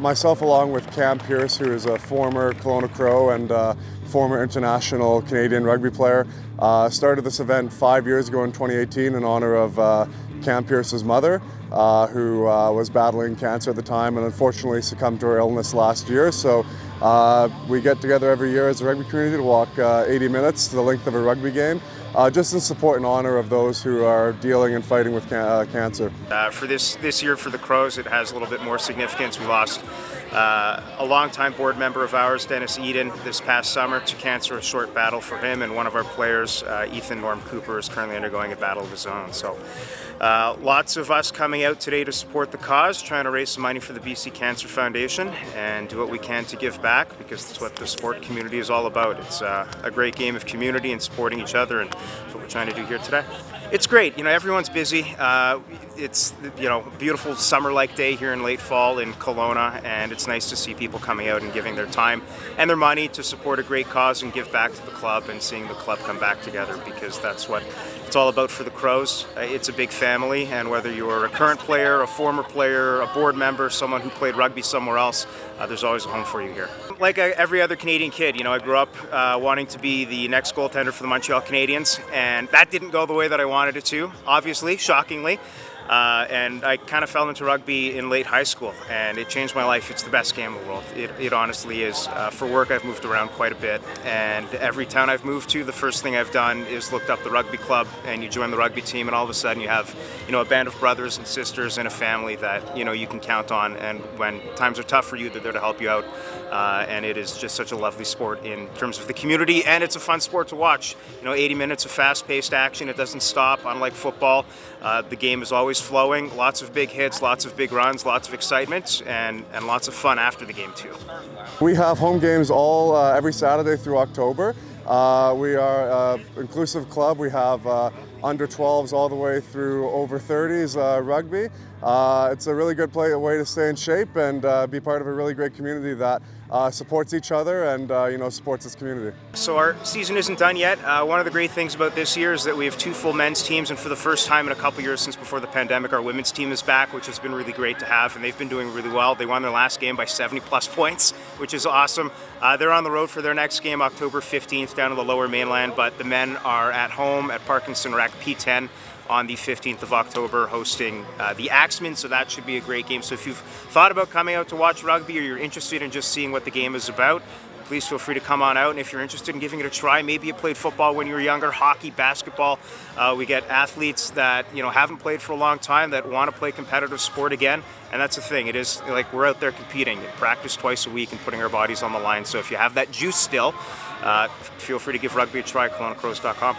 Myself, along with Cam Pierce, who is a former Kelowna Crow and former international Canadian rugby player, started this event 5 years ago in 2018 in honor of Cam Pierce's mother, who was battling cancer at the time and unfortunately succumbed to her illness last year. So we get together every year as a rugby community to walk 80 minutes to the length of a rugby game, just in support and honor of those who are dealing and fighting with cancer. For this year for the Crows, it has a little bit more significance. We lost a longtime board member of ours, Dennis Eden, this past summer to cancer, a short battle for him, and one of our players, Ethan Norm Cooper, is currently undergoing a battle of his own. So lots of us coming out today to support the cause, trying to raise some money for the BC Cancer Foundation and do what we can to give back, because that's what the sport community is all about. It's a great game of community and supporting each other, and that's what we're trying to do here today. It's great. Everyone's busy. It's a beautiful summer-like day here in late fall in Kelowna, and it's nice to see people coming out and giving their time and their money to support a great cause and give back to the club, and seeing the club come back together, because that's what it's all about for the Crows. It's a big family, and whether you are a current player, a former player, a board member, someone who played rugby somewhere else, there's always a home for you here. Like every other Canadian kid, I grew up wanting to be the next goaltender for the Montreal Canadiens, and that didn't go the way that I wanted it to, obviously, shockingly. And I kind of fell into rugby in late high school, and it changed my life. It's the best game in the world. It honestly is. For work, I've moved around quite a bit, and every town I've moved to, the first thing I've done is looked up the rugby club, and you join the rugby team, and all of a sudden you have, a band of brothers and sisters and a family that, you can count on, and when times are tough for you, they're there to help you out. And it is just such a lovely sport in terms of the community, and it's a fun sport to watch. 80 minutes of fast-paced action. It doesn't stop, unlike football. The game is always flowing, lots of big hits, lots of big runs, lots of excitement, and lots of fun after the game too. We have home games every Saturday through October. We are an inclusive club. We have under 12s all the way through over 30s rugby. It's a really good way to stay in shape and be part of a really great community that supports each other and supports its community. So our season isn't done yet. One of the great things about this year is that we have two full men's teams, and for the first time in a couple years since before the pandemic, our women's team is back, which has been really great to have, and they've been doing really well. They won their last game by 70+ points, which is awesome. They're on the road for their next game October 15th down in the Lower Mainland, but the men are at home at Parkinson Rec P10 on the 15th of October, hosting the Axemen, so that should be a great game. So if you've thought about coming out to watch rugby, or you're interested in just seeing what the game is about, please feel free to come on out. And if you're interested in giving it a try, maybe you played football when you were younger, hockey, basketball. We get athletes that haven't played for a long time that want to play competitive sport again, and that's the thing. It is like we're out there competing, practice twice a week and putting our bodies on the line. So if you have that juice still, feel free to give rugby a try at KelownaCrows.com.